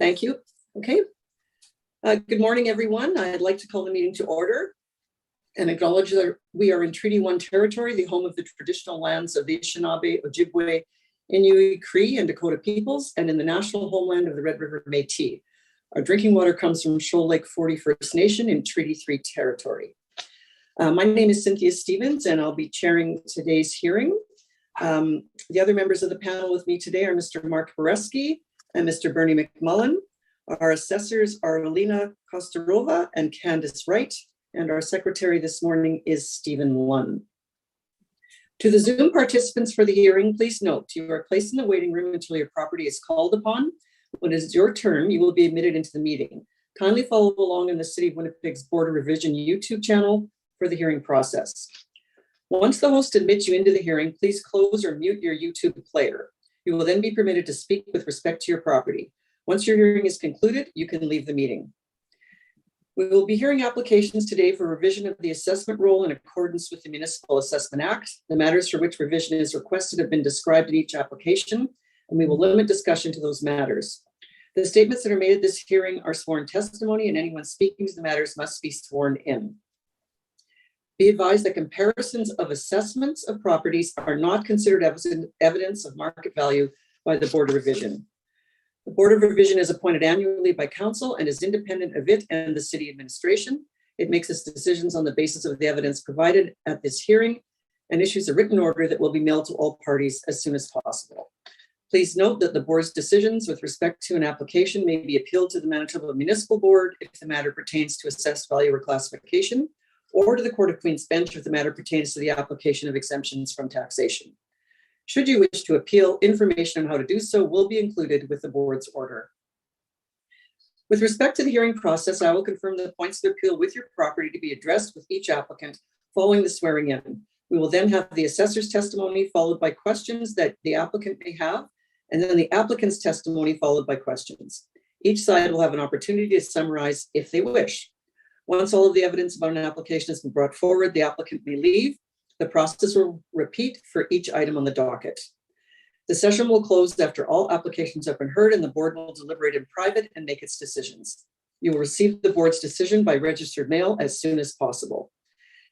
Thank you. Okay. Good morning, everyone. I'd like to call the meeting to order and acknowledge that we are in Treaty 1 territory, the home of the traditional lands of the Anishinaabe, Ojibwe, Inuit, Cree, and Dakota peoples, and in the national homeland of the Red River Métis. Our drinking water comes from Shoal Lake 40 First Nation in Treaty 3 territory. My name is Cynthia Stevens, and I'll be chairing today's hearing. The other members of the panel with me today are Mr. Mark Boreski and Mr. Bernie McMullen. Our assessors are Alina Kostarova and Candice Wright, and our secretary this morning is Stephen Lunn. To the Zoom participants for the hearing, please note you are placed in the waiting room until your property is called upon. When it is your turn, you will be admitted into the meeting. Kindly follow along in the City of Winnipeg's Board of Revision YouTube channel for the hearing process. Once the host admits you into the hearing, please close or mute your YouTube player. You will then be permitted to speak with respect to your property. Once your hearing is concluded, you can leave the meeting. We will be hearing applications today for revision of the assessment roll in accordance with the Municipal Assessment Act. The matters for which revision is requested have been described in each application, and we will limit discussion to those matters. The statements that are made at this hearing are sworn testimony, and anyone speaking to the matters must be sworn in. Be advised that comparisons of assessments of properties are not considered evidence of market value by the Board of Revision. The Board of Revision is appointed annually by Council and is independent of it and the City Administration. It makes its decisions on the basis of the evidence provided at this hearing and issues a written order that will be mailed to all parties as soon as possible. Please note that the Board's decisions with respect to an application may be appealed to the Manitoba Municipal Board if the matter pertains to assessed value or classification, or to the Court of Queen's Bench if the matter pertains to the application of exemptions from taxation. Should you wish to appeal, information on how to do so will be included with the Board's order. With respect to the hearing process, I will confirm the points of appeal with your property to be addressed with each applicant following the swearing in. We will then have the assessor's testimony followed by questions that the applicant may have, and then the applicant's testimony followed by questions. Each side will have an opportunity to summarize if they wish. Once all of the evidence about an application has been brought forward, the applicant may leave. The process will repeat for each item on the docket. The session will close after all applications have been heard, and the Board will deliberate in private and make its decisions. You will receive the Board's decision by registered mail as soon as possible.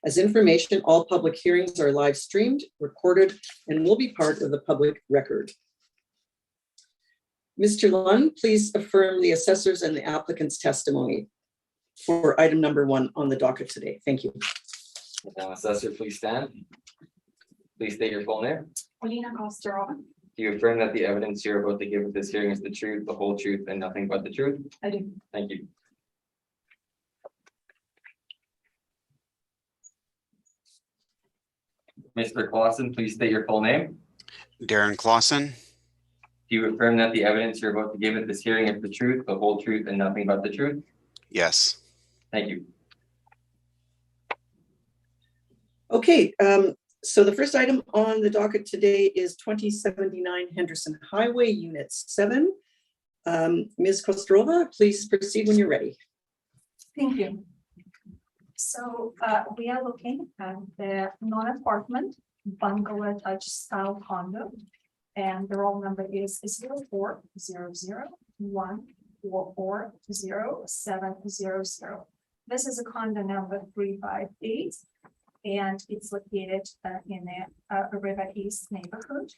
As information, all public hearings are live streamed, recorded, and will be part of the public record. Mr. Lunn, please affirm the assessors and the applicant's testimony for item number 1 on the docket today. Thank you. Assessor, please stand. Please state your full name. Alina Kostarova. Do you affirm that the evidence you're about to give at this hearing is the truth, the whole truth, and nothing but the truth? I do. Thank you. Mr. Clausen, please state your full name. Darren Clausen. Do you affirm that the evidence you're about to give at this hearing is the truth, the whole truth, and nothing but the truth? Yes. Thank you. Okay, so the first item on the docket today is 2079 Henderson Highway, Unit 7. Ms. Kostrova, please proceed when you're ready. Thank you. So we are looking at the non-apartment bungalow attached style condo, and the roll number is 040014400700. This is a condo number 358, and it's located in the River East neighborhood.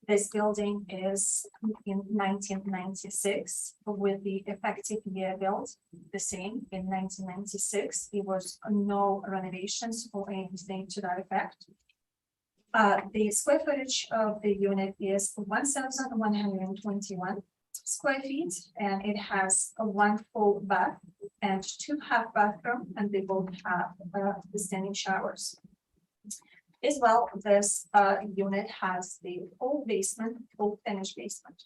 This building is in 1996 with the effective year built the same in 1996. There was no renovations or anything to that effect. The square footage of the unit is 1,121 square feet, and it has a 1 full bath and 2 half bathroom, and they both have the standing showers. As well, this unit has the full basement, full finished basement.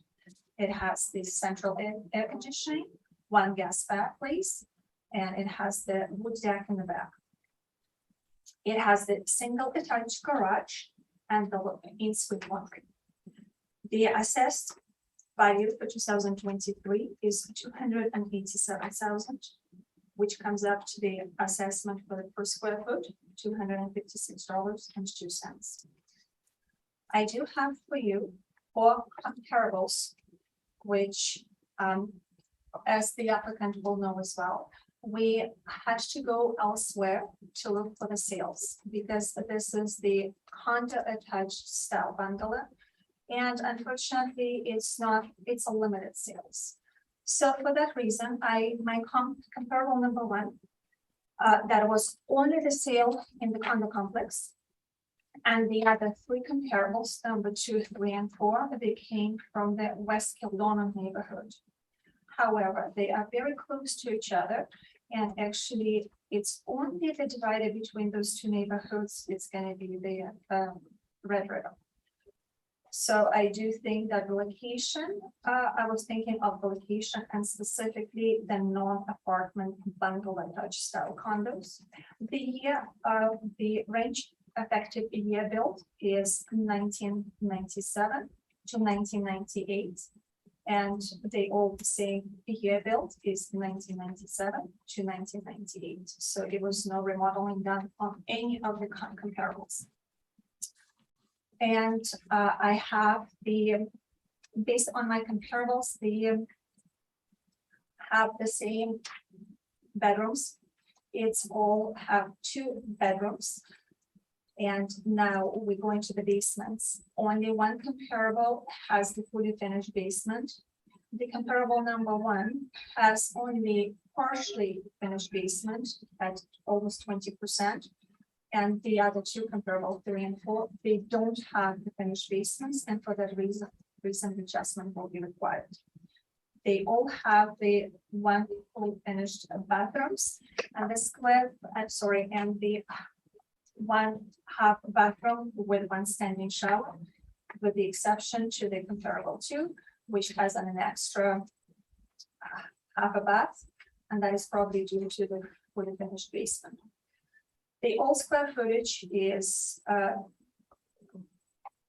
It has the central air conditioning, 1 gas fireplace, and it has the wood deck in the back. It has the single attached garage and the in-suite laundry. The assessed value for 2023 is $287,000, which comes up to the assessment for the per square foot, $256.02. I do have for you 4 comparables, which as the applicant will know as well, we had to go elsewhere to look for the sales because this is the condo attached style bungalow. And unfortunately, it's a limited sales. So for that reason, my comparable number one, that was only the sale in the condo complex. And the other three comparables, number 2, 3, and 4, they came from the West Kildonan neighborhood. However, they are very close to each other. And actually, it's only the divider between those two neighborhoods. It's going to be the Red River. So I do think that the location, I was thinking of the location and specifically the non-apartment bungalow touch style condos. The range effective year built is 1997 to 1998. And they all say the year built is 1997 to 1998. So there was no remodeling done on any of the comparables. And I have based on my comparables, have the same bedrooms. It's all have 2 bedrooms. And now we're going to the basements. Only one comparable has the fully finished basement. The comparable number 1 has only partially finished basement at almost 20%. And the other 2 comparable 3 and 4, they don't have the finished basements. And for that reason adjustment will be required. They all have the 1 fully finished bathrooms and the and the 1.5 bathroom with 1 standing shower, with the exception to the comparable 2, which has an extra half a bath, and that is probably due to the fully finished basement. The all square footage is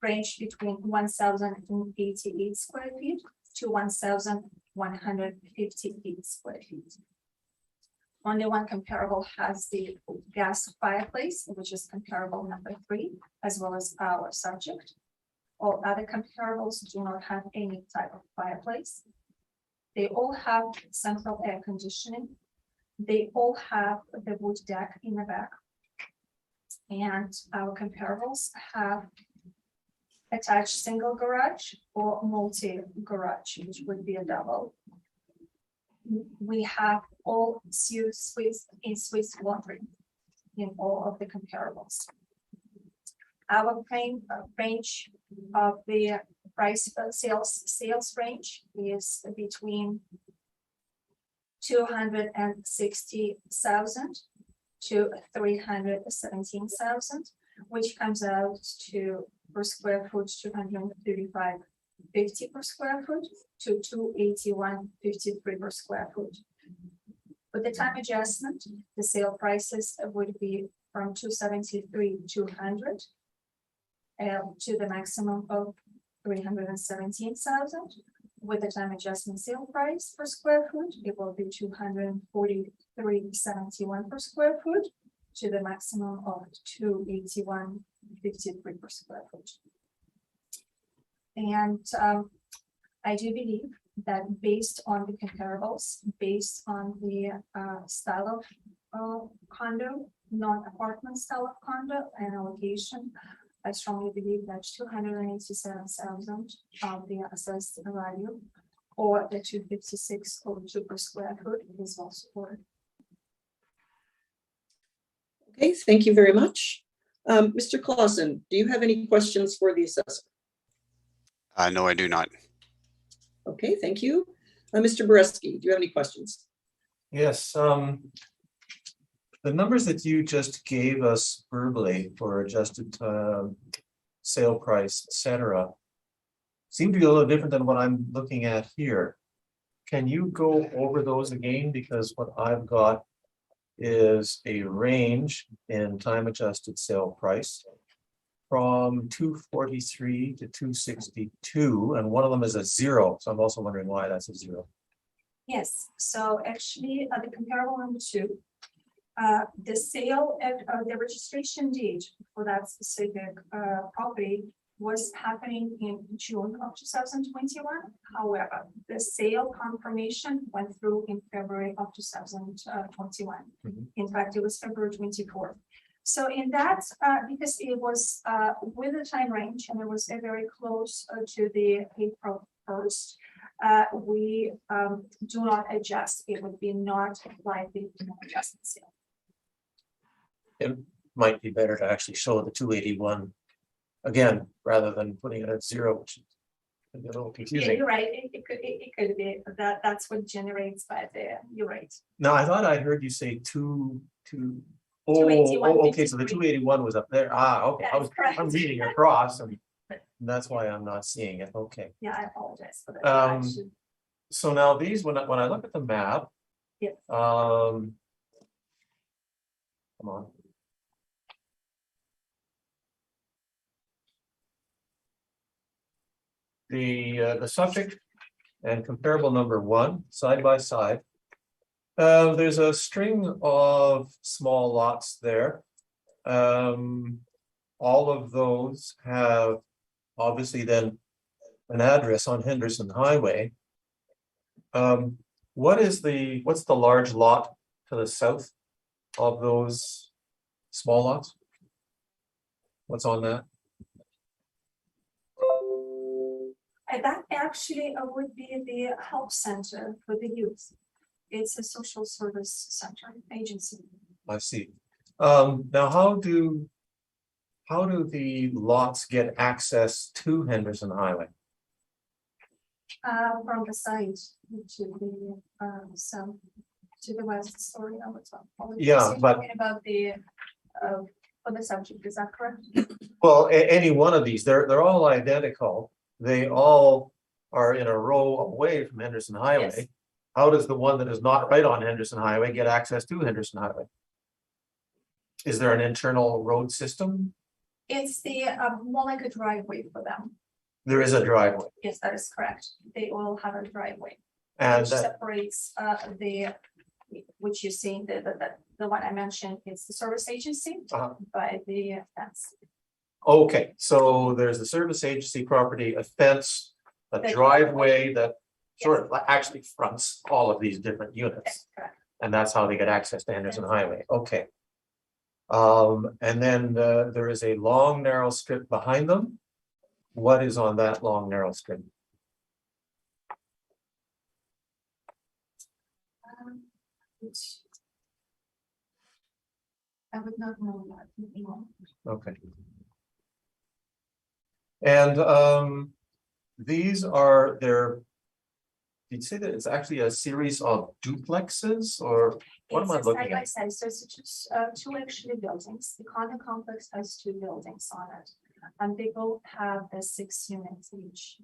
ranged between 1,088 square feet to 1,158 square feet. Only one comparable has the gas fireplace, which is comparable number 3, as well as our subject. All other comparables do not have any type of fireplace. They all have central air conditioning. They all have the wood deck in the back. And our comparables have attached single garage or multi-garage, which would be a double. We have all suites in Swiss laundry in all of the comparables. Our range of the price sales range is between 260,000 to 317,000, which comes out to per square foot 235.50 per square foot to 281.53 per square foot. With the time adjustment, the sale prices would be from 273,200 to the maximum of 317,000. With the time adjustment sale price per square foot, it will be 243.71 per square foot to the maximum of 281.53 per square foot. And I do believe that based on the comparables, based on the style of condo, non-apartment style of condo and allocation, I strongly believe that 287,000 of the assessed value or the 256.02 per square foot is well supported. Okay, thank you very much. Mr. Clausen, do you have any questions for the assessor? No, I do not. Okay, thank you. Mr. Boreski, do you have any questions? Yes, the numbers that you just gave us verbally for adjusted sale price, etc., seem to be a little different than what I'm looking at here. Can you go over those again? Because what I've got is a range in time adjusted sale price from 243 to 262, and one of them is a 0. So I'm also wondering why that's a 0. Yes, so actually the comparable number 2, the sale at the registration deed for that specific property was happening in June of 2021. However, the sale confirmation went through in February of 2021. Mhm. In fact, it was February 24th. So in that, because it was with the time range and it was very close to the April 1st, we do not adjust. It would be not likely to adjust the sale. It might be better to actually show the 281 again, rather than putting it at 0, which is a little Yeah, confusing. you're right. It could be that's what generates, but you're right. Now, I thought I heard you say two. 281, Okay, so the 281 was up there. Okay, That's correct. I'm reading across and that's why I'm not seeing it. Okay. Yeah, I apologize for that. I Um, should- So now these, when I look at the map. Yes. Come on. The subject and comparable number 1 side by side. There's a string of small lots there. All of those have obviously then an address on Henderson Highway. What's the large lot to the south of those small lots? What's on that? And that actually would be the help center for the youth. It's a social service center agency. I see. Now, how do the lots get access to Henderson Highway? From the site to the south, to the west, sorry, I was Yeah, but- talking about the for the subject, is that correct? Well, any one of these, they're all identical. They all are in a row away from Henderson Highway. Yes. How does the one that is not right on Henderson Highway get access to Henderson Highway? Is there an internal road system? It's the more like a driveway for them. There is a driveway, Yes, that is correct. They all have a driveway. and Which separates which you see, the one I mentioned, it's the service agency Uh-huh. by the fence. okay, so there's the service agency property, a fence, a The driveway that sort of actually fronts all of these different units. That's correct. And that's how they get access to Henderson That's Highway, okay. And then there is a long narrow strip behind them. What is on that long narrow strip? Which I would not know that. No. Okay. And these are their. Did you say that it's actually a series of duplexes or what am I It's a looking side by at? side, so it's just two actually buildings. The condo complex has two buildings on it. And they both have the 6 units each.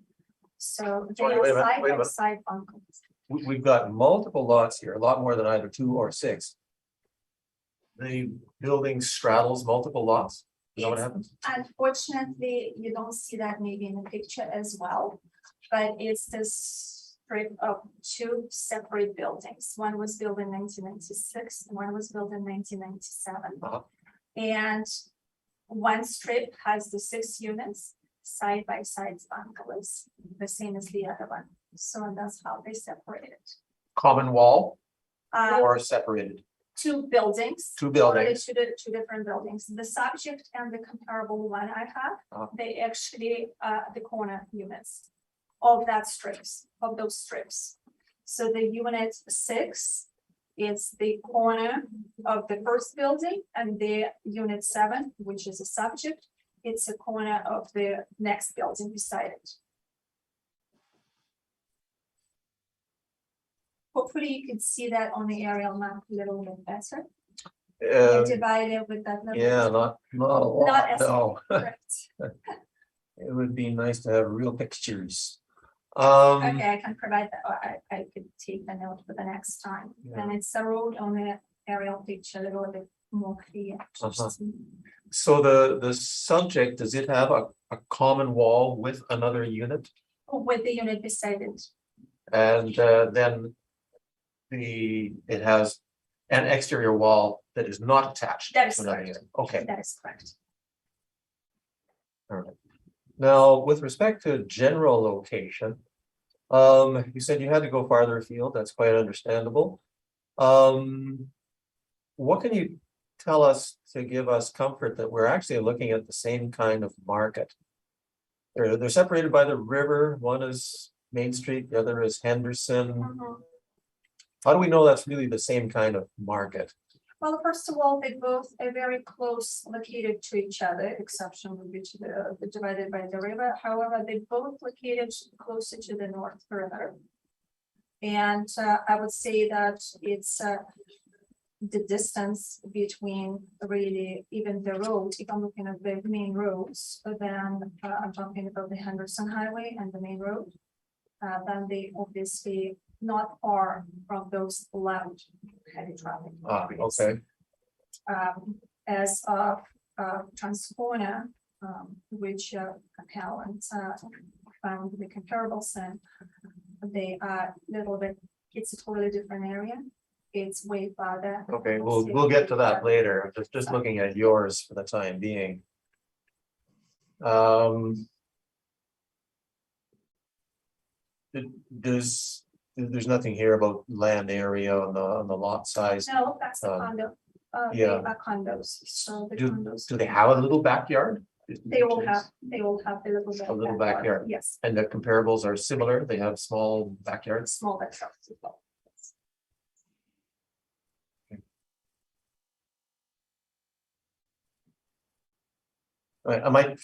So they Sorry, are wait a minute, side wait a by minute. side bungalows. We've got multiple lots here, a lot more than either 2 or 6. The building straddles multiple lots. Is that what Yes. happens? Unfortunately, you don't see that maybe in the picture as well, but it's this strip of 2 separate buildings. One was built in 1996, one was built in 1997. Uh-huh. And one strip has the 6 units, side by side bungalows, the same as the other one. So that's how they separate it. Common wall Uh, or separated? 2 buildings. Two buildings. Two different buildings. The subject and the comparable one I have, Uh-huh. they actually the corner units of that strips, of those strips. So the unit 6 is the corner of the first building, and the unit 7, which is a subject, it's a corner of the next building beside it. Hopefully you can see that on the aerial map a little bit better. They're divided with that. little- Yeah, not a Not lot, as no. correct. It would be nice to have real pictures. Okay, I can provide that, or I could take the note for the next time. And it's a road on the aerial picture, a little bit more clear. Uh-huh. So the subject, does it have a common wall with another unit? With the unit beside it. And then it has an exterior wall that is not attached That is to another correct. unit. Okay, That is correct. all right. Now, with respect to general location, you said you had to go farther afield. That's quite understandable. What can you tell us to give us comfort that we're actually looking at the same kind of market? They're separated by the river. One is Main Street, the other is Henderson. Mhm. How do we know that's really the same kind of market? Well, first of all, they both are very close located to each other, exception would be to the divided by the river. However, they both located closer to the north perimeter. And I would say that it's the distance between really even the road, if I'm looking at the main roads, then I'm talking about the Henderson Highway and the main road. Then they obviously not far from those loud heavy traffic. areas. Okay. As of Transcorner, which Helen found the comparables in, they are little bit, it's a totally different area. It's way farther. Okay, we'll get to that later. Just looking at yours for the time being. There's nothing here about land area on the lot size. No, that's the condo. They yeah. are condos, so the Do condos. they have a little backyard? They will have the little bit. A little backyard. Yes, And the comparables are similar. They have small backyards. small backyards as well. I might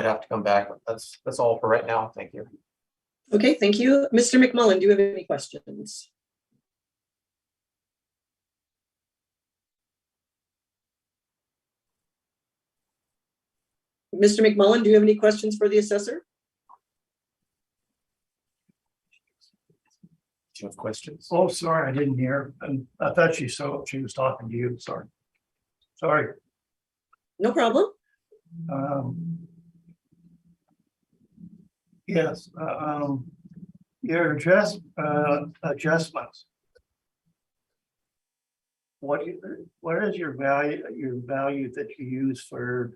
have to come back. That's all for right now. Thank you. Okay, thank you. Mr. McMullen, do you have any questions? Mr. McMullen, do you have any questions for the assessor? Do you have questions? Oh, sorry, I didn't hear. And I thought she was talking to you. Sorry. Sorry. No problem. Yes, your adjustments. What is your value that you use for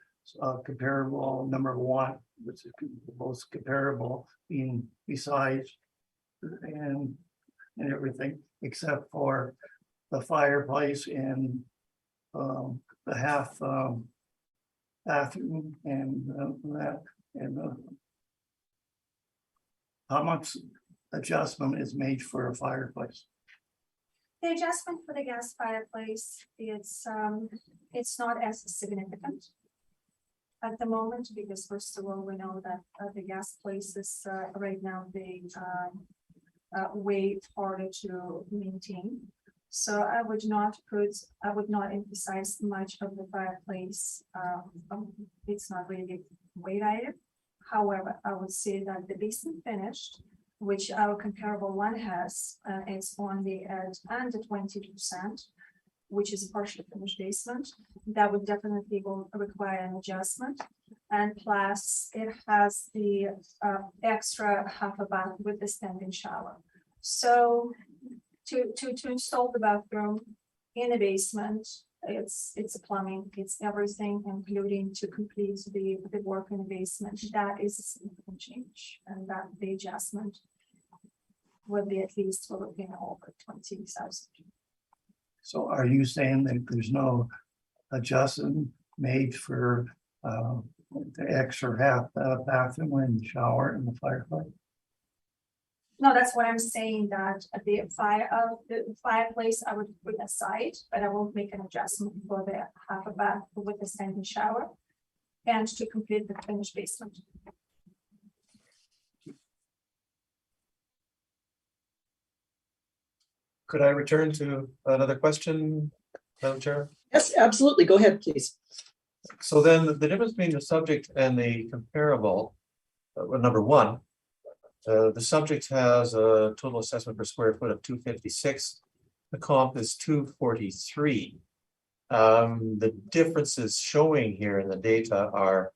comparable number one, which is the most comparable being besides and everything except for the fireplace and the half bathroom and that and how much adjustment is made for a fireplace? The adjustment for the gas fireplace, it's not as significant at the moment, because first of all, we know that the gas places right now, they way harder to maintain. So I would not emphasize much of the fireplace. It's not really weight item. However, I would say that the basement finished, which our comparable one has, it's only at under 20%, which is a partially finished basement. That would definitely will require an adjustment. And plus it has the extra half a bath with the standing shower. So to install the bathroom in a basement, it's a plumbing, it's everything, including to complete the work in the basement. That is a significant change, and that the adjustment would be at least we're looking at over 20,000. So are you saying that there's no adjustment made for the extra half bathroom and shower and the fireplace? No, that's what I'm saying, that the fireplace I would put aside, but I won't make an adjustment for the half a bath with the standing shower and to complete the finished basement. Could I return to another question, Madam Chair? Yes, absolutely. Go ahead, please. So then the difference between the subject and the comparable, number one, the subject has a total assessment per square foot of 256. The comp is 243. The differences showing here in the data are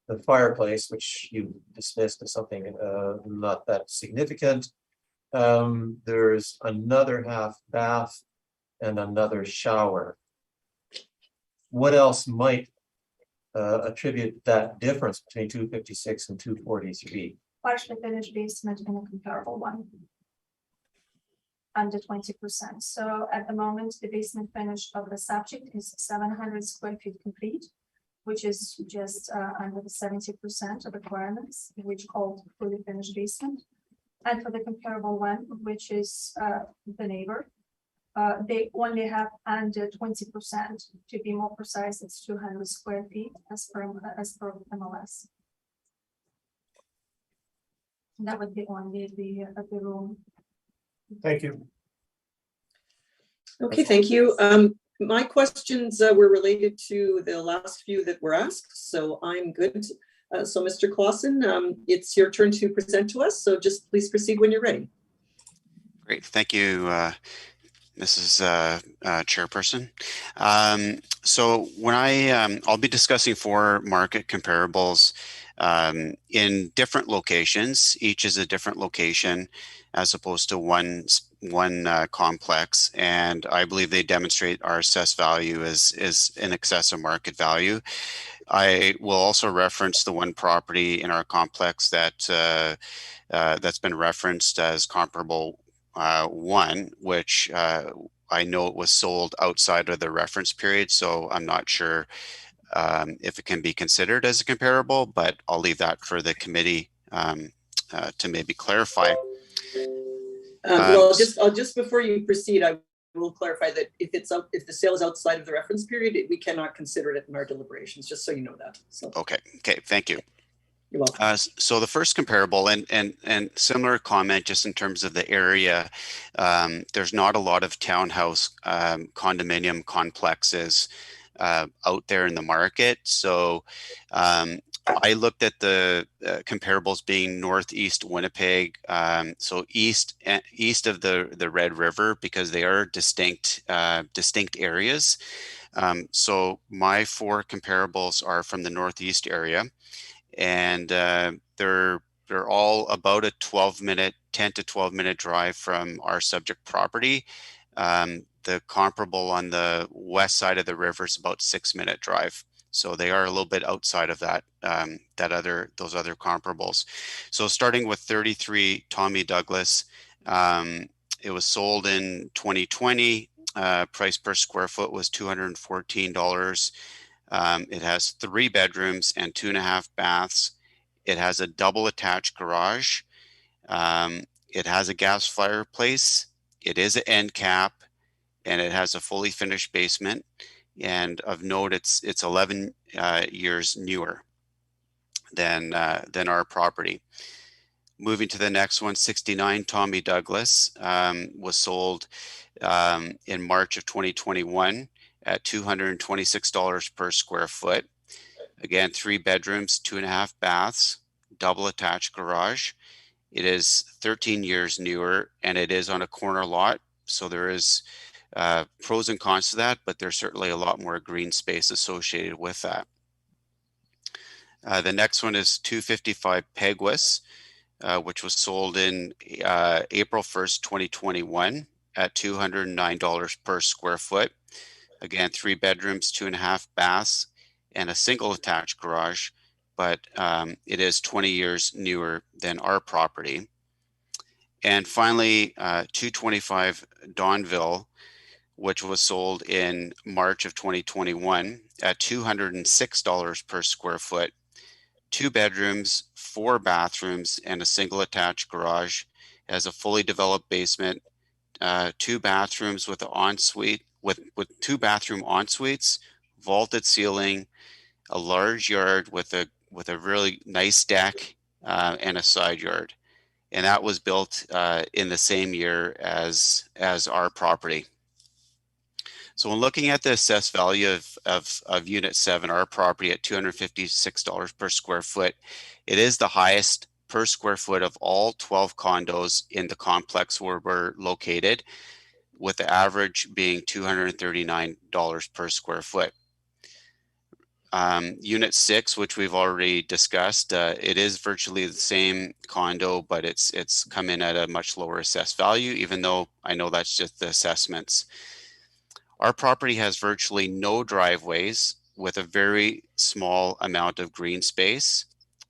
the fireplace, which you dismissed as something not that significant. There's another half bath and another shower. What else might attribute that difference between 256 and 243? Partially finished basement in a comparable one. Under 20%. So at the moment, the basement finish of the subject is 700 square feet complete, which is just under the 70% of requirements, which called fully finished basement. And for the comparable one, which is the neighbor, they only have under 20%. To be more precise, it's 200 square feet as per MLS. That would be only the room. Thank you. Okay, thank you. My questions were related to the last few that were asked, so I'm good. So Mr. Clausen, it's your turn to present to us, so just please proceed when you're ready. Great. Thank you, Mrs. Chairperson. So when I'll be discussing 4 market comparables in different locations. Each is a different location as opposed to one complex, and I believe they demonstrate our assessed value is in excess of market value. I will also reference the one property in our complex that that's been referenced as comparable 1, which I know it was sold outside of the reference period, so I'm not sure if it can be considered as a comparable, but I'll leave that for the committee to maybe clarify. Well, just before you proceed, I will clarify that if the sale is outside of the reference period, we cannot consider it in our deliberations, just so you know that. So. Okay, thank you. You're welcome. So the first comparable and similar comment just in terms of the area, there's not a lot of townhouse condominium complexes out there in the market. So I looked at the comparables being northeast Winnipeg, so east of the Red River, because they are distinct areas. So my 4 comparables are from the northeast area, and they're all about a 10 to 12 minute drive from our subject property. The comparable on the west side of the river is about 6-minute drive. So they are a little bit outside of that, those other comparables. So starting with 33 Tommy Douglas, it was sold in 2020. Price per square foot was $214. It has 3 bedrooms and 2.5 baths. It has a double attached garage. It has a gas fireplace. It is an end cap, and it has a fully finished basement. And of note, it's 11 years newer than our property. Moving to the next one, 69 Tommy Douglas was sold in March of 2021 at $226 per square foot. Again, 3 bedrooms, 2.5 baths, double attached garage. It is 13 years newer, and it is on a corner lot. So there is pros and cons to that, but there's certainly a lot more green space associated with that. The next one is 255 Peguis, which was sold in April 1st, 2021 at $209 per square foot. Again, 3 bedrooms, 2.5 baths, and a single attached garage, but it is 20 years newer than our property. And finally, 225 Donville, which was sold in March of 2021 at $206 per square foot. 2 bedrooms, 4 bathrooms, and a single attached garage. It has a fully developed basement, 2 bathrooms with an ensuite, with 2 bathroom en-suites, vaulted ceiling, a large yard with a really nice deck, and a side yard. And that was built in the same year as our property. So when looking at the assessed value of Unit 7, our property at $256 per square foot, it is the highest per square foot of all 12 condos in the complex where we're located, with the average being $239 per square foot. Unit 6, which we've already discussed, it is virtually the same condo, but it's come in at a much lower assessed value, even though I know that's just the assessments. Our property has virtually no driveways, with a very small amount of green space.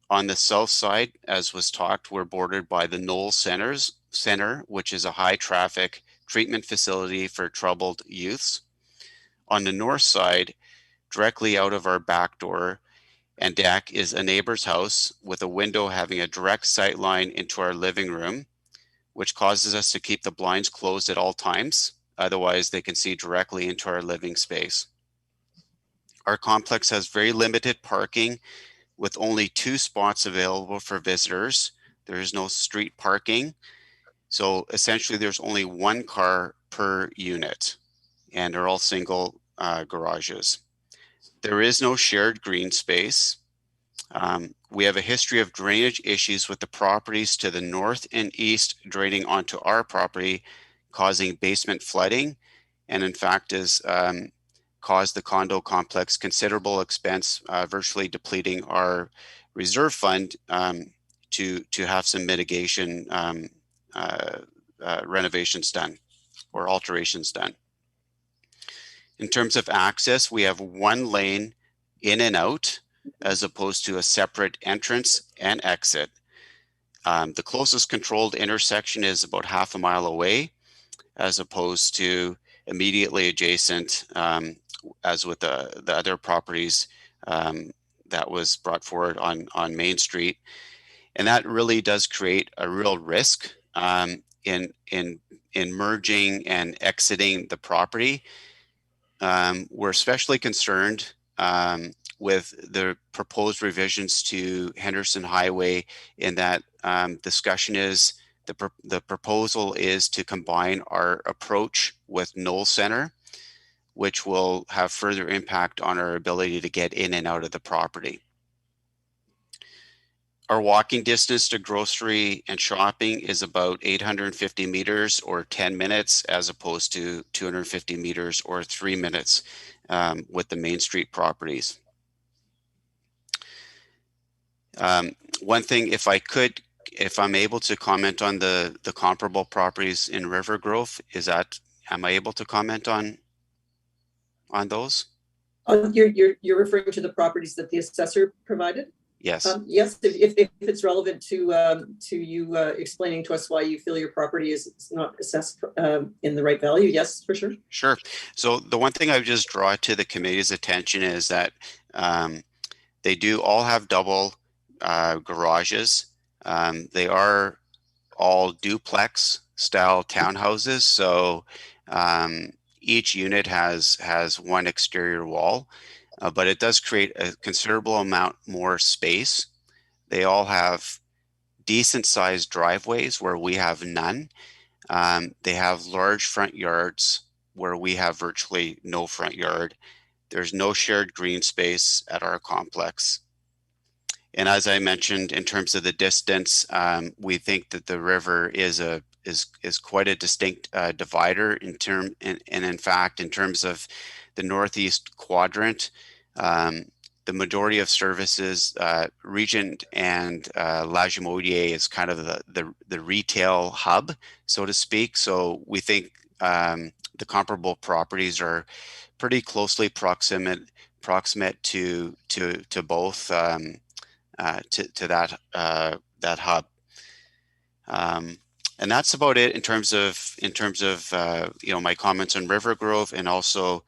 On the south side, as was talked, we're bordered by the Knoll Center, which is a high traffic treatment facility for troubled youths. On the north side, directly out of our back door and deck, is a neighbor's house with a window having a direct sight line into our living room, which causes us to keep the blinds closed at all times. Otherwise, they can see directly into our living space. Our complex has very limited parking with only 2 spots available for visitors. There is no street parking. So essentially there's only 1 car per unit, and they're all single garages. There is no shared green space. We have a history of drainage issues with the properties to the north and east draining onto our property, causing basement flooding, and in fact has caused the condo complex considerable expense, virtually depleting our reserve fund to have some mitigation renovations done or alterations done. In terms of access, we have 1 lane in and out as opposed to a separate entrance and exit. The closest controlled intersection is about half a mile away, as opposed to immediately adjacent, as with the other properties that was brought forward on Main Street. And that really does create a real risk in merging and exiting the property. We're especially concerned with the proposed revisions to Henderson Highway, in that discussion is the proposal is to combine our approach with Knoll Center, which will have further impact on our ability to get in and out of the property. Our walking distance to grocery and shopping is about 850 meters or 10 minutes, as opposed to 250 meters or 3 minutes with the Main Street properties. One thing, if I'm able to comment on the comparable properties in River Grove, am I able to comment on those? You're referring to the properties that the assessor provided? Yes. Yes, if it's relevant to you explaining to us why you feel your property is not assessed in the right value, yes, for sure. Sure. So the one thing I would just draw to the committee's attention is that they do all have double garages. They are all duplex style townhouses. So each unit has 1 exterior wall. But it does create a considerable amount more space. They all have decent sized driveways where we have none. They have large front yards where we have virtually no front yard. There's no shared green space at our complex. And as I mentioned, in terms of the distance, we think that the river is quite a distinct divider and in fact, in terms of the northeast quadrant, the majority of services, Regent and La Jamodier is kind of the retail hub, so to speak. So we think the comparable properties are pretty closely proximate to both to that hub. And that's about it in terms of my comments on River Grove and also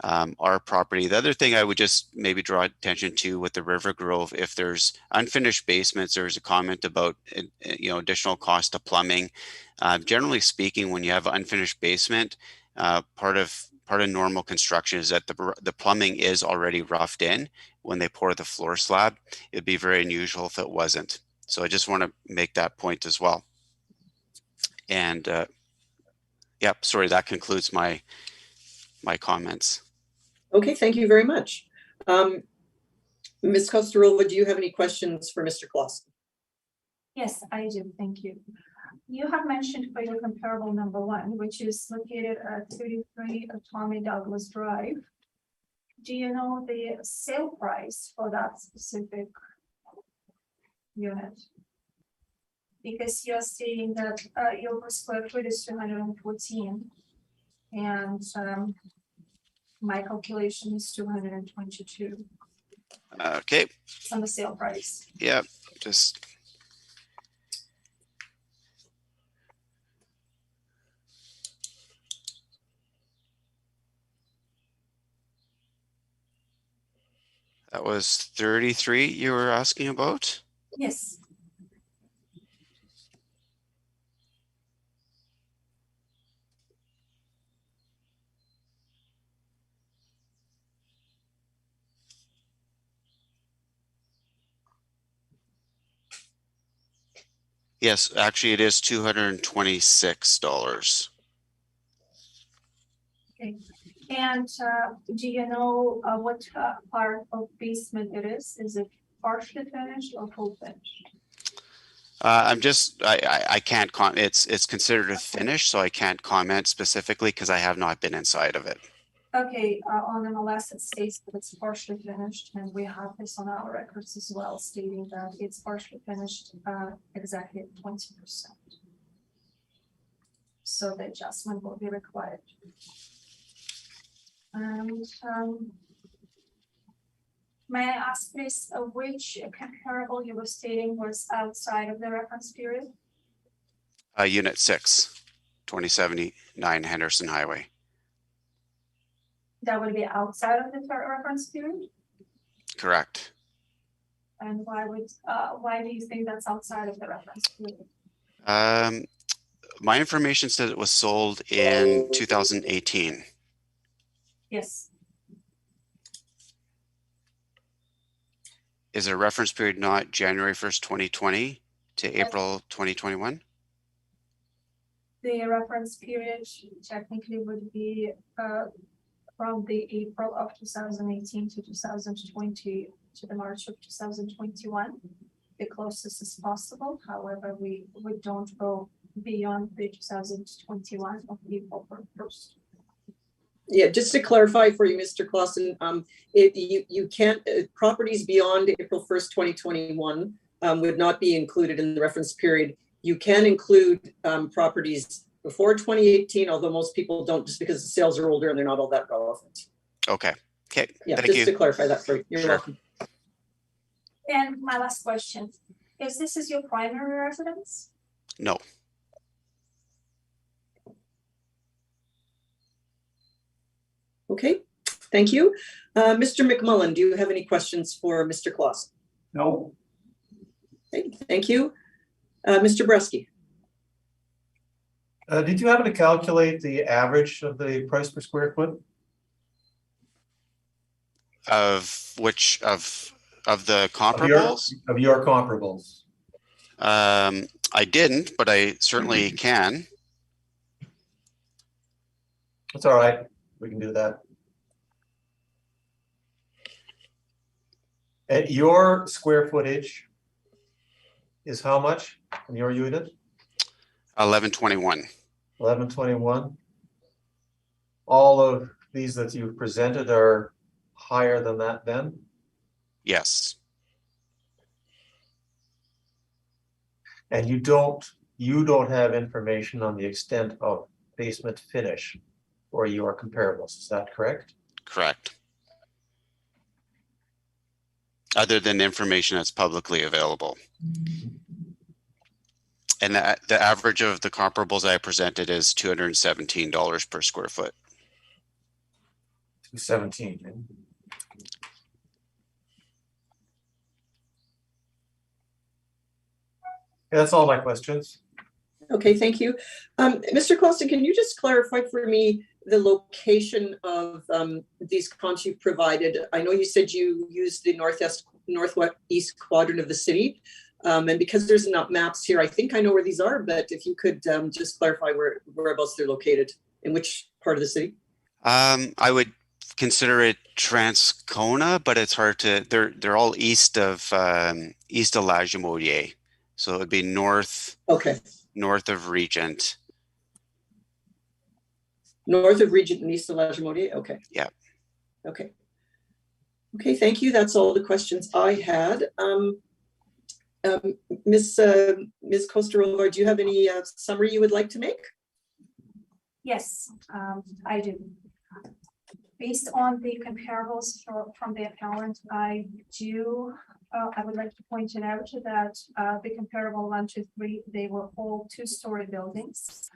our property. The other thing I would just maybe draw attention to with the River Grove, if there's unfinished basements, there's a comment about additional cost of plumbing. Generally speaking, when you have an unfinished basement, part of normal construction is that the plumbing is already roughed in when they pour the floor slab. It'd be very unusual if it wasn't. So I just want to make that point as well. And sorry, that concludes my comments. Okay, thank you very much. Ms. Kostarova, do you have any questions for Mr. Clausen? Yes, I do. Thank you. You have mentioned for your comparable number 1, which is located at 33 Tommy Douglas Drive. Do you know the sale price for that specific unit? Because you're saying that your per square foot is 214, and my calculation is 222 Okay, on the sale price. yeah, just. That was 33 you were asking about? Yes. Yes, actually it is $226. Okay. And do you know what part of basement it is? Is it partially finished or full finished? I can't it's considered a finish, so I can't comment specifically because I have not been inside of it. Okay, on MLS it states that it's partially finished, and we have this on our records as well, stating that it's partially finished exactly at 20%. So the adjustment will be required. And may I ask this, which comparable you were stating was outside of the reference period? Unit 6, 2079 Henderson Highway. That would be outside of the reference period? Correct. And why do you think that's outside of the reference period? My information says it was sold in 2018. Yes. Is a reference period not January 1st, 2020 to April 2021? The reference period technically would be from the April of 2018 to 2020 to the March of 2021, the closest as possible. However, we don't go beyond the 2021 of April 1st. Yeah, just to clarify for you, Mr. Clausen, you can't, properties beyond April 1st, 2021 would not be included in the reference period. You can include properties before 2018, although most people don't, just because the sales are older and they're not all that relevant. Okay. Okay. Yeah, Thank just you. to clarify that for you. You're Sure. welcome. And my last question, is this your primary residence? No. Okay, thank you. Mr. McMullen, do you have any questions for Mr. Clausen? No. Okay, thank you. Mr. Bresky. Did you happen to calculate the average of the price per square foot? Of which of the comparables? Of your comparables. I didn't, but I certainly can. That's all right. We can do that. At your square footage is how much in your unit? 1121. 1121. All of these that you've presented are higher than that then? Yes. And you don't have information on the extent of basement finish or your comparables, is that correct? Correct. Other than information that's publicly available. And the average of the comparables I presented is $217 per square foot. 217. Yeah, that's all my questions. Okay, thank you. Mr. Clausen, can you just clarify for me the location of these comps you've provided? I know you said you used the northwest quadrant of the city. And because there's not maps here, I think I know where these are, but if you could just clarify whereabouts they're located, in which part of the city? I would consider it Transcona, but it's hard to, they're all east of La Jamodier. So it would be north. Okay. North of Regent. North of Regent and east of La Jamodier? Okay. Yeah. Okay. Okay, thank you. That's all the questions I had. Ms. Kosterova, do you have any summary you would like to make? Yes, I do. Based on the comparables from the appellant, I would like to point it out that the comparable 1, 2, 3, they were all 2-story buildings.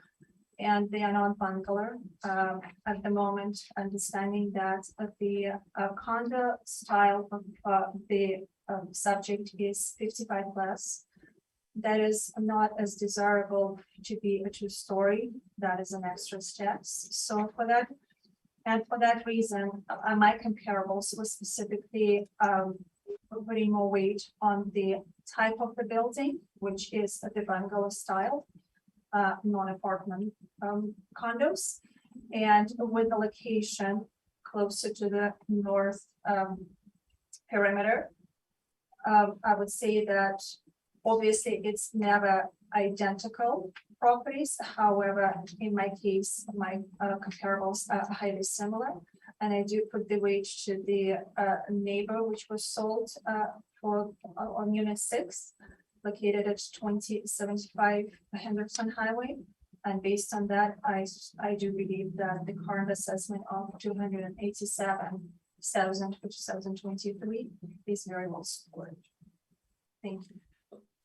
And they are not bungalow at the moment, understanding that the condo style of the subject is 55 plus. That is not as desirable to be a 2-story. That is an extra steps. So for that reason, my comparables was specifically putting more weight on the type of the building, which is the bungalow style. Non-apartment condos, and with the location closer to the north perimeter. I would say that obviously it's never identical properties. However, in my case, my comparables are highly similar, and I do put the weight to the neighbor, which was sold on unit 6. Located at 2075 Henderson Highway, and based on that, I do believe that the current assessment of 287,000 for 2023 is very well supported. Thank you.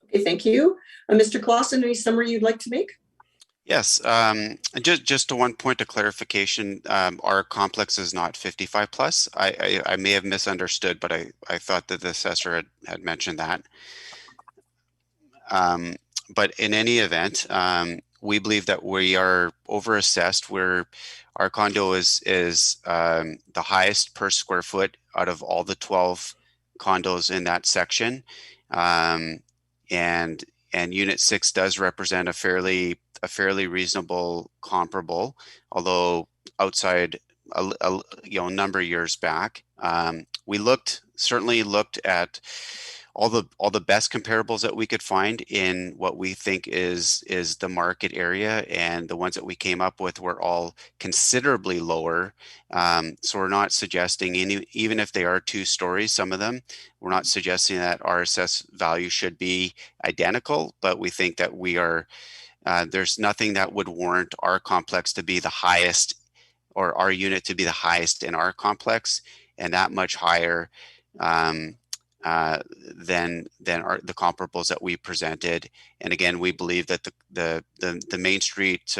Okay, thank you. Mr. Clausen, any summary you'd like to make? Yes, just to one point of clarification, our complex is not 55 plus. I may have misunderstood, but I thought that the assessor had mentioned that. But in any event, we believe that we are overassessed. Our condo is the highest per square foot out of all the 12 condos in that section, and unit 6 does represent a fairly reasonable comparable, although outside a number of years back. We certainly looked at all the best comparables that we could find in what we think is the market area, and the ones that we came up with were all considerably lower. So we're not suggesting even if they are 2 stories, some of them, we're not suggesting that our assessed value should be identical, but we think that we are, there's nothing that would warrant our complex to be the highest, or our unit to be the highest in our complex, and that much higher than the comparables that we presented. And again, we believe that the Main Street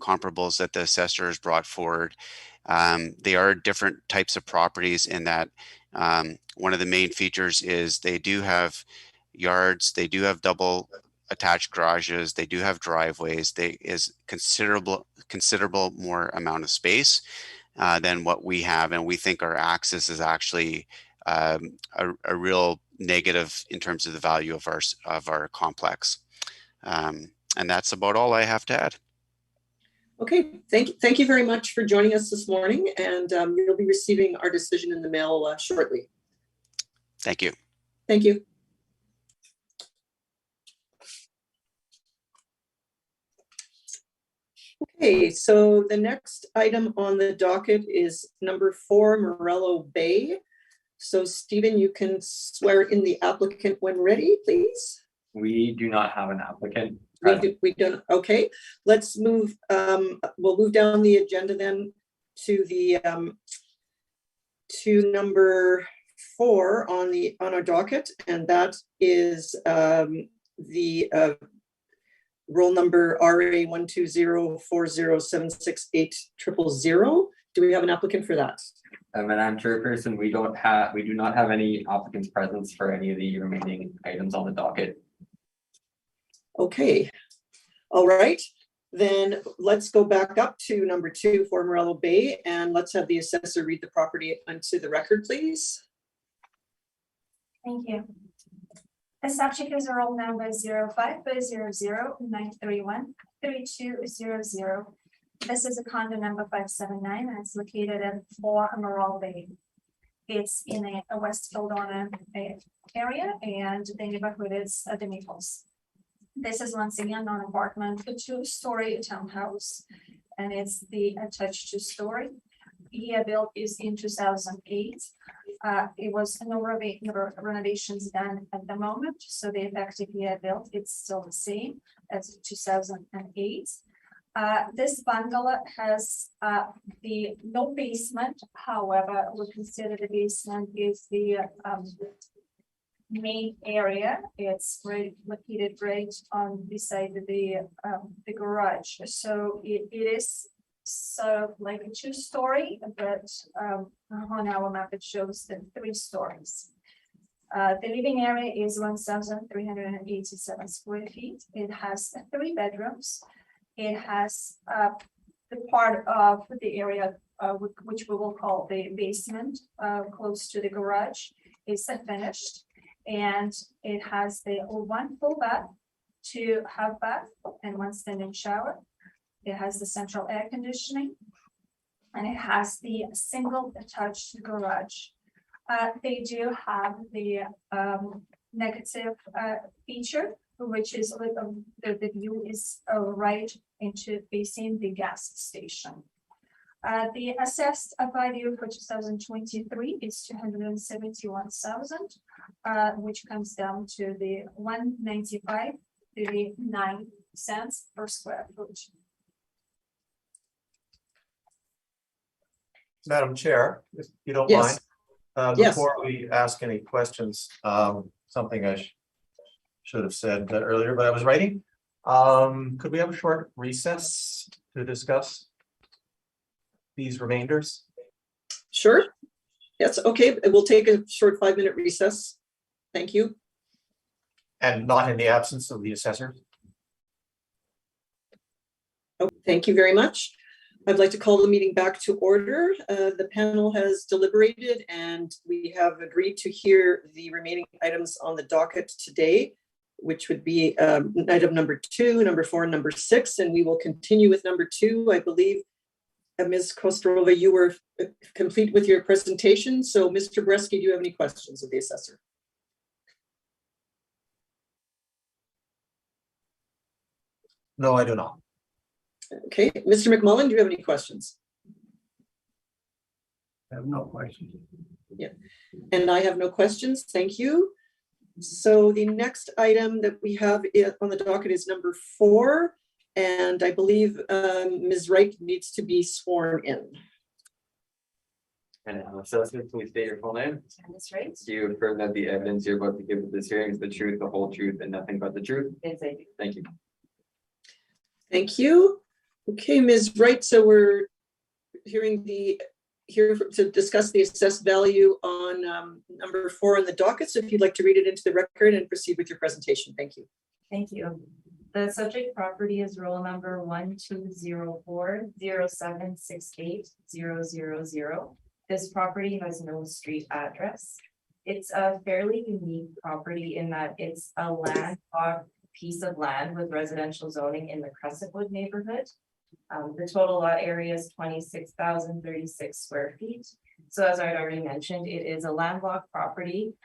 comparables that the assessor has brought forward, they are different types of properties in that one of the main features is they do have yards, they do have double attached garages, they do have driveways, there is considerable more amount of space than what we have, and we think our access is actually a real negative in terms of the value of our complex. And that's about all I have to add. Okay, thank you very much for joining us this morning, and you'll be receiving our decision in the mail shortly. Thank you. Thank you. Okay, so the next item on the docket is number 4, Morello Bay. So Stephen, you can swear in the applicant when ready, please. We do not have an applicant. We don't. Okay, let's move. We'll move down the agenda then to the to number 4 on our docket, and that is the roll number RA 12040768000. Do we have an applicant for that? Madam Chairperson, we do not have any applicants present for any of the remaining items on the docket. Okay, all right, then let's go back up to number 2 for Morello Bay, and let's have the assessor read the property onto the record, please. Thank you. The subject is a roll number 050093133200. This is a condo number 579, and it's located at 4 Morello Bay. It's in a West Kildona area, and the neighborhood is the Maples. This is once again an apartment, a 2-story townhouse, and it's the attached 2-story. Year built is in 2008. It was no renovations done at the moment, so the effective year built it's still the same as 2008. This bungalow has the no basement. However, we consider the basement is the main area. It's located right on beside the garage. So it is sort of like a 2-story, but on our map it shows the 3 stories. The living area is 1,387 square feet. It has 3 bedrooms. It has the part of the area which we will call the basement, close to the garage, is finished, and it has the 1 full bath, 2 half bath, and 1 standing shower. It has the central air conditioning, and it has the single attached garage. They do have the negative feature, which is the view is right into facing the gas station. The assessed value for 2023 is 271,000, which comes down to the 195.39 per square foot. Madam Chair, if you don't Yes. mind. Yes. Before we ask any questions, something I should have said earlier, but I was writing. Could we have a short recess to discuss these remainders? Sure. Yes, okay, we'll take a short 5-minute recess. Thank you. And not in the absence of the assessor? Oh, thank you very much. I'd like to call the meeting back to order. The panel has deliberated and we have agreed to hear the remaining items on the docket today, which would be item number 2, number 4, and number 6, and we will continue with number 2. I believe, Ms. Kostrova, you were complete with your presentation. So, Mr. Bresky, do you have any questions of the assessor? No, I do not. Okay, Mr. McMullen, do you have any questions? I have no questions. Yeah, and I have no questions. Thank you. So the next item that we have on the docket is number 4, and I believe Ms. Wright needs to be sworn in. And assessor, please state your full name. That's right. Do you affirm that the evidence you're about to give at this hearing is the truth, the whole truth, and nothing but the truth? Yes, I do. Thank you. Thank you. Okay, Ms. Wright, so we're here to discuss the assessed value on number 4 on the docket. So if you'd like to read it into the record and proceed with your presentation. Thank you. Thank you. The subject property is roll number 1204-0768-000. This property has no street address. It's a fairly unique property in that it's a landlocked piece of land with residential zoning in the Crescentwood neighborhood. The total lot area is 26,036 square feet. So as I already mentioned, it is a landlocked property.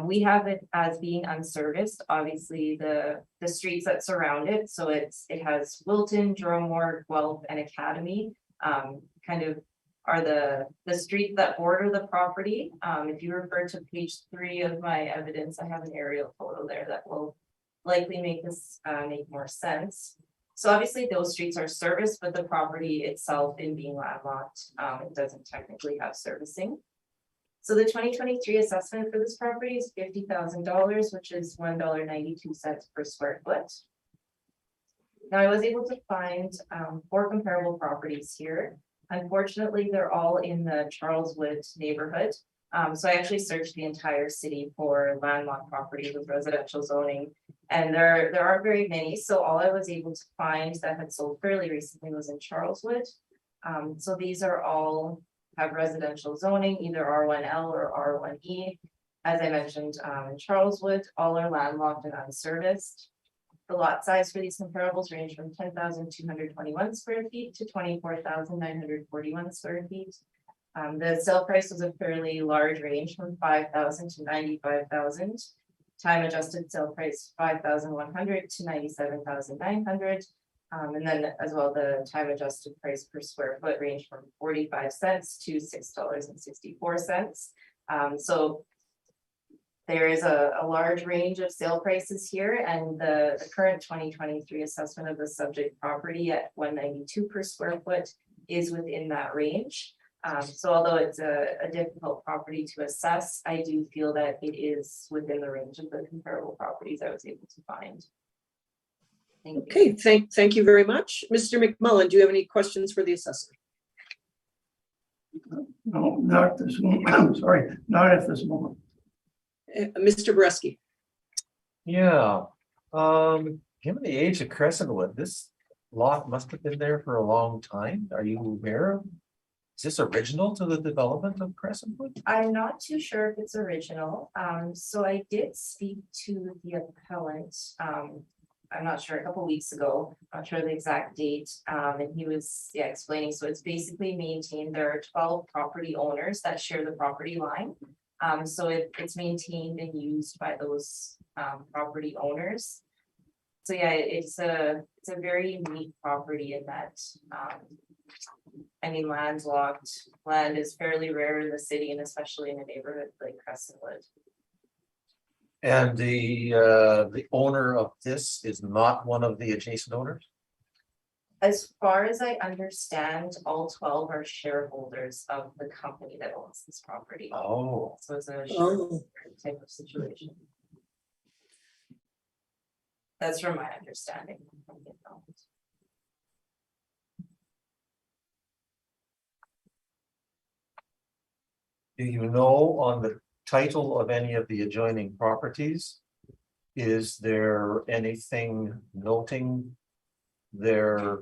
We have it as being unserviced, obviously the streets that surround it. So it has Wilton, Dromore, Guelph, and Academy kind of are the streets that border the property. If you refer to page 3 of my evidence, I have an aerial photo there that will likely make this make more sense. So obviously those streets are serviced, but the property itself, in being landlocked, it doesn't technically have servicing. So the 2023 assessment for this property is $50,000, which is $1.92 per square foot. Now I was able to find 4 comparable properties here. Unfortunately, they're all in the Charleswood neighborhood. So I actually searched the entire city for landlocked properties with residential zoning, and there aren't very many. So all I was able to find that had sold fairly recently was in Charleswood. So these are all have residential zoning, either R1L or R1E. As I mentioned, in Charleswood, all are landlocked and unserviced. The lot size for these comparables range from 10,221 square feet to 24,941 square feet. The sale price was a fairly large range from 5,000 to 95,000. Time adjusted sale price 5,100 to 97,900. And then as well, the time adjusted price per square foot range from 45 cents to $6.64. So there is a large range of sale prices here, and the current 2023 assessment of the subject property at 192 per square foot is within that range. So although it's a difficult property to assess, I do feel that it is within the range of the comparable properties I was able to find. Thank you. Okay, thank you very much. Mr. McMullen, do you have any questions for the assessor? No, not this moment. Sorry, not at this moment. Mr. Bresky? Yeah, given the age of Crescentwood, this lot must have been there for a long time. Are you aware of? Is this original to the development of Crescentwood? I'm not too sure if it's original. So I did speak to the appellant. I'm not sure, a couple weeks ago, not sure the exact date. And he was explaining. So it's basically maintained. There are 12 property owners that share the property line. So it's maintained and used by those property owners. So yeah, it's a very unique property in that I mean, land's locked. Land is fairly rare in the city, and especially in a neighborhood like Crescentwood. And the owner of this is not one of the adjacent owners? As far as I understand, all 12 are shareholders of the company that owns this property. Oh, So it's a shareholder type of situation. That's from my understanding. do you know on the title of any of the adjoining properties? Is there anything noting their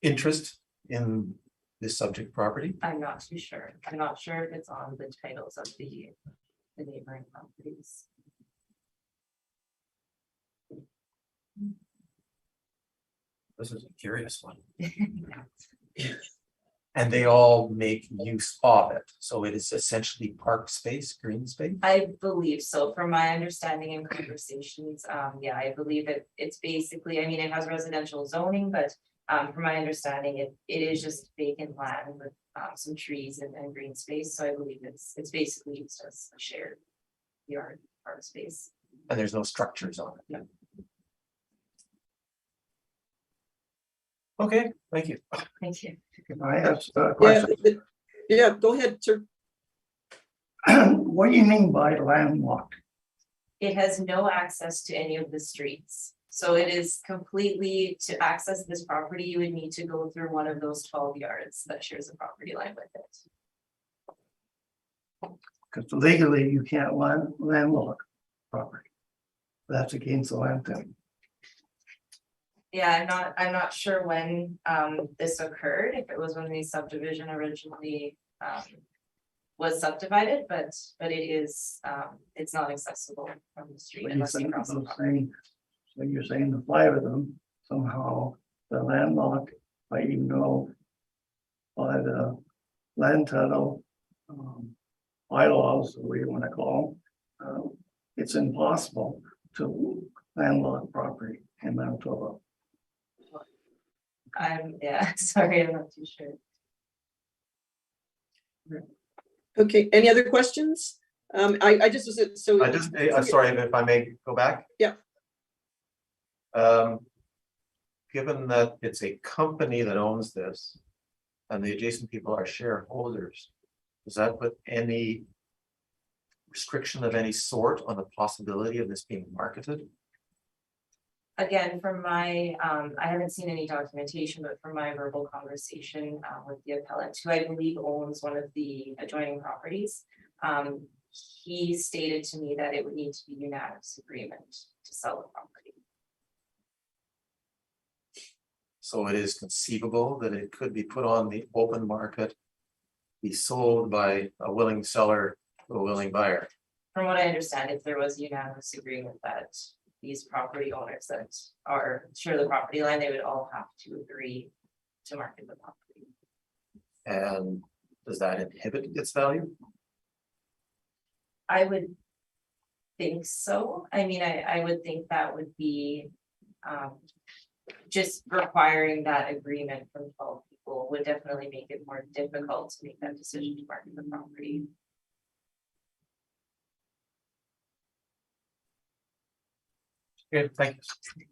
interest in this subject property? I'm not too sure. I'm not sure if it's on the titles of the neighboring properties. This is a curious one. And they all make use of it, so it is essentially park space, green space? I believe so, from my understanding and conversations, yeah, I believe it's basically, I mean, it has residential zoning, but from my understanding, it is just vacant land with some trees and green space, so I believe it's basically used as a shared yard park space. And there's no structures on it? No. Okay, thank you. Thank you. Can I ask a Yeah, question? yeah, go ahead, sir. What do you mean by landlocked? It has no access to any of the streets. So it is completely, to access this property, you would need to go through one of those 12 yards that shares a property line with it. Because legally you can't landlock property. That's against the land thing. Yeah, I'm not sure when this occurred, if it was when the subdivision originally was subdivided, but it is it's not accessible from the street unless you cross the property. So you're saying the 5 of them somehow the landlocked, might even go by the land title bylaws, or you want to call them, it's impossible to landlock property in Manitoba. Yeah, sorry, I'm not too sure. Okay, any other questions? I just was so. I'm sorry if I may go back. Yeah. Given that it's a company that owns this and the adjacent people are shareholders, does that put any restriction of any sort on the possibility of this being marketed? Again, from my, I haven't seen any documentation, but from my verbal conversation with the appellant, who I believe owns one of the adjoining properties, he stated to me that it would need to be unanimous agreement to sell the property. So it is conceivable that it could be put on the open market, be sold by a willing seller to a willing buyer. From what I understand, if there was unanimous agreement that these property owners that are share the property line, they would all have to agree to market the property. And does that inhibit its value? I would think so. I mean, I would think that would be just requiring that agreement from 12 people would definitely make it more difficult to make that decision to market the property. Okay, thank you.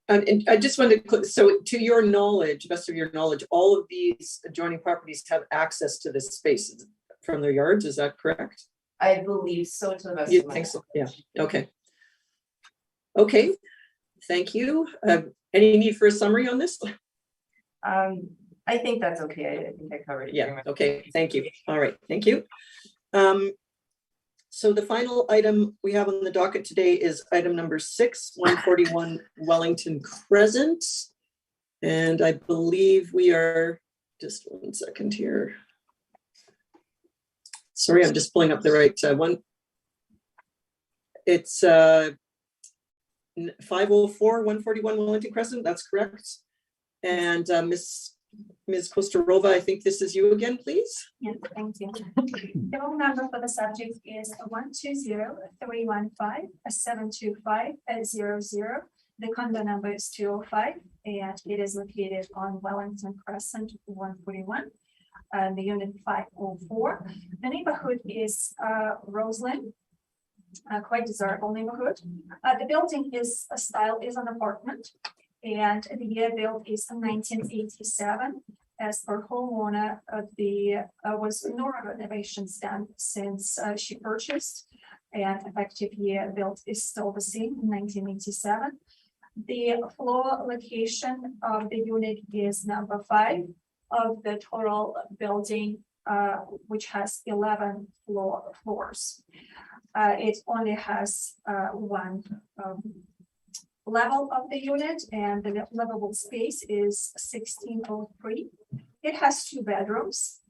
And I just wanted to, so to your knowledge, best of your knowledge, all of these adjoining properties have access to this space from their yards, is that correct? I believe so, to the best You of my think so? knowledge. Yeah, okay. Okay, thank you. Any need for a summary on this? I think that's okay. I think I covered it. pretty Yeah, much. okay, thank you. All right, thank you. So the final item we have on the docket today is item number 6, 141 Wellington Crescent. And I believe we are, just one second here. Sorry, I'm just pulling up the right one. It's 504 141 Wellington Crescent, that's correct. And Ms. Kostarova, I think this is you again, please. Yeah, thank you. The phone number for the subject is 120-315-725-00. The condo number is 205, and it is located on Wellington Crescent 141, the unit 504. The neighborhood is Roseland, quite desirable neighborhood. The building is an apartment, and the year built is 1987. As per homeowner, was no renovations done since she purchased, and effective year built is still the same, 1987. The floor location of the unit is number 5 of the total building, which has 11 floors. It only has one level of the unit, and the livable space is 1603. It has 2 bedrooms.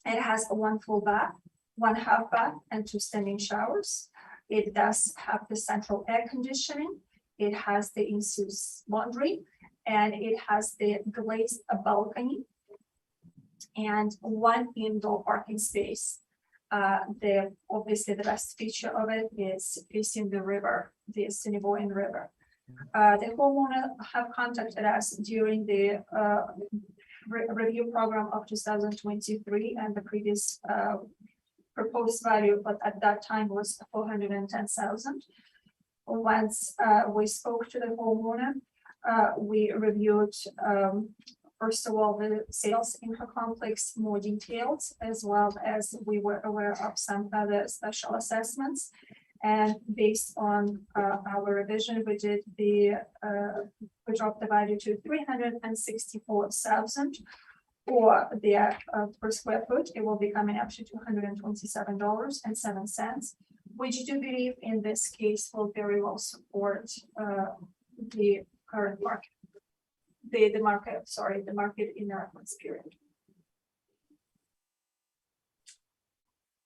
It has 1 full bath, 1 half bath, and 2 standing showers. It does have the central air conditioning. It has the in-use laundry, and it has the glazed balcony and 1 indoor parking space. Obviously the best feature of it is facing the river, the Assiniboine River. The homeowner have contacted us during the review program of 2023, and the previous proposed value, but at that time was 410,000. Once we spoke to the homeowner, we reviewed first of all the sales in her complex more detailed, as well as we were aware of some other special assessments. And based on our revision, we did we dropped the value to 364,000, or the per square foot. It will be coming up to $227.07, which do believe in this case will very well support the current market. The market in the reference period.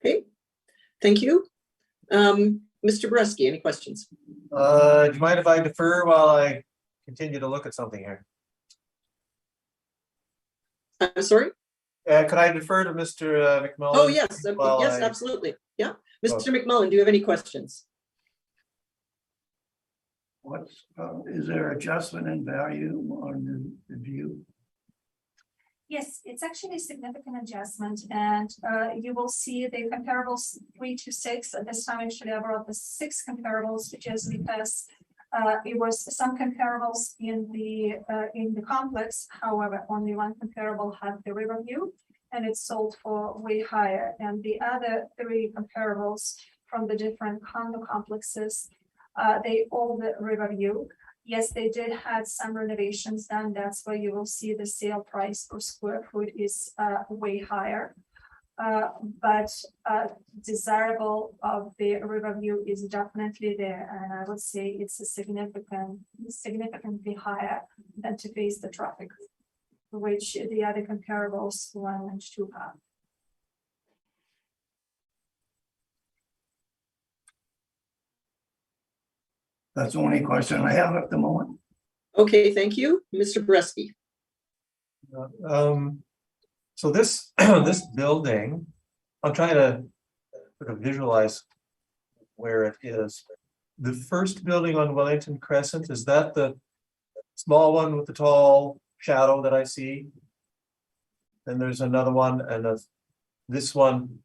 Okay, thank you. Mr. Bresky, any questions? Do you mind if I defer while I continue to look at something here? I'm sorry? Could I defer to Mr. McMullen? Oh, yes, while absolutely. Yeah. Mr. McMullen, do you have any questions? Is there adjustment in value on the view? Yes, it's actually a significant adjustment, and you will see the comparables 3 to 6. At this time, actually, I brought the 6 comparables just because it was some comparables in the complex. However, only 1 comparable had the Riverview, and it sold for way higher. And the other 3 comparables from the different condo complexes, they all the Riverview. Yes, they did have some renovations done. That's why you will see the sale price per square foot is way higher. But desirable of the Riverview is definitely there, and I would say it's a significantly higher than to face the traffic, which the other comparables 1 and 2 have. That's the only question I have at the moment. Okay, thank you. Mr. Bresky. So this this building, I'm trying to sort of visualize where it is. The first building on Wellington Crescent, is that the small one with the tall shadow that I see? Then there's another one, and this one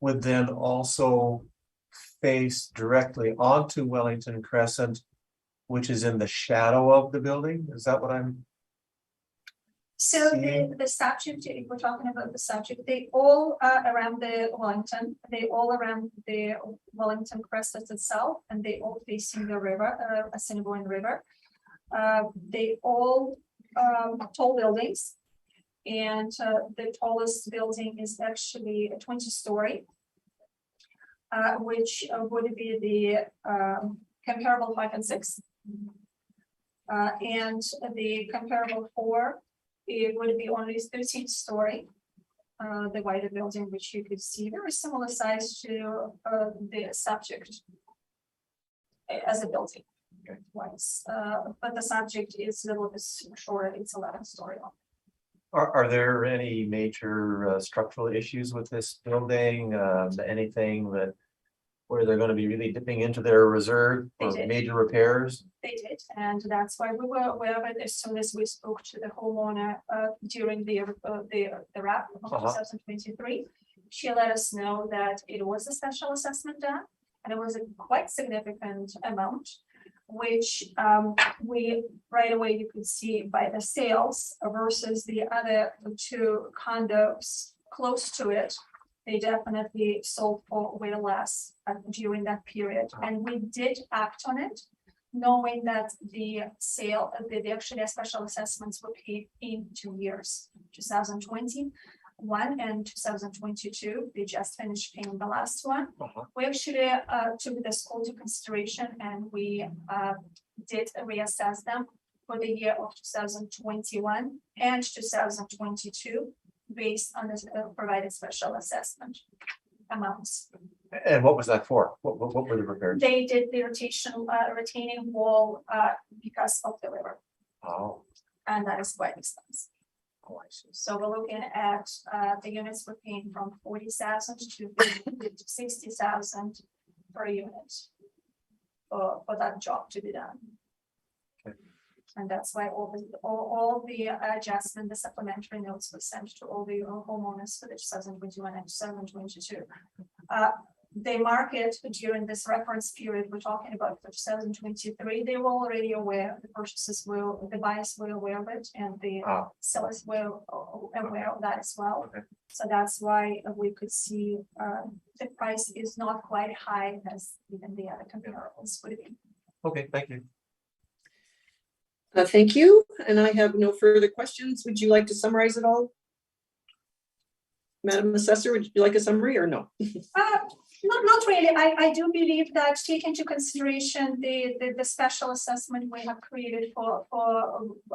would then also face directly onto Wellington Crescent, which is in the shadow of the building? Is that what I'm? So seeing? the subject, if we're talking about the subject, they all are around the Wellington, they all around the Wellington Crescent itself, and they all facing the river, Assiniboine River. They all tall buildings. And the tallest building is actually a 20-story, which would be the comparable 5 and 6. And the comparable 4, it would be only 13-story. The wider building, which you could see very similar size to the subject as a building. Okay. Wise, but the subject is a little bit shorter, it's 11-story long. Are there any major structural issues with this building? Anything that where they're going to be really dipping into their reserve for They did. major repairs? They did, and that's why we were aware of it as soon as we spoke to the homeowner during the wrap of 2023. She let us know that it was a special assessment done, and it was a quite significant amount, which we right away you could see by the sales versus the other 2 condos close to it. They definitely sold for way less during that period, and we did act on it, knowing that the sale, the actually special assessments were paid in 2 years, 2021 and 2022. They just finished paying the last one. We actually took this into consideration, and we did reassess them for the year of 2021 and 2022 based on the provided special assessment amounts. And what was that for? What were the repairs? They did the retaining wall because of the river, Oh, and that is quite expensive. oh, I see. So we're looking at the units were paying from 40,000 to 60,000 per unit for that job to be done. Okay. And that's why all the adjustment, the supplementary notes were sent to all the homeowners for the 2021 and 2022. They market during this reference period we're talking about for 2023. They were already aware, the buyers were aware of it, and the sellers were aware of that as well. Okay. So that's why we could see the price is not quite high as even the other comparables would be. Okay, thank you. Thank you, and I have no further questions. Would you like to summarize it all? Madam Assessor, would you like a summary or no? Not really. I do believe that take into consideration the special assessment we have created for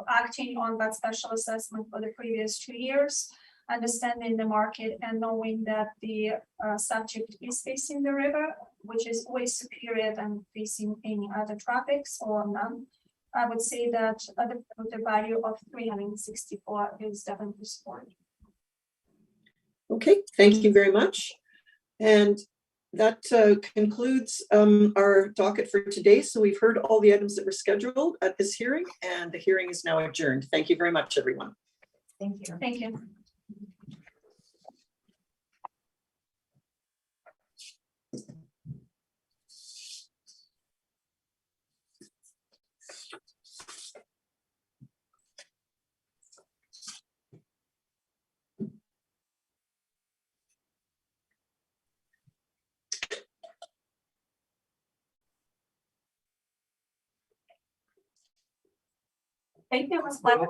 acting on that special assessment for the previous 2 years, understanding the market and knowing that the subject is facing the river, which is way superior than facing any other traffics or none. I would say that the value of 364 is definitely supported. Okay, thank you very much. And that concludes our docket for today. So we've heard all the items that were scheduled at this hearing, and the hearing is now adjourned. Thank you very much, everyone. Thank you. Thank you. Thank you. It was fun.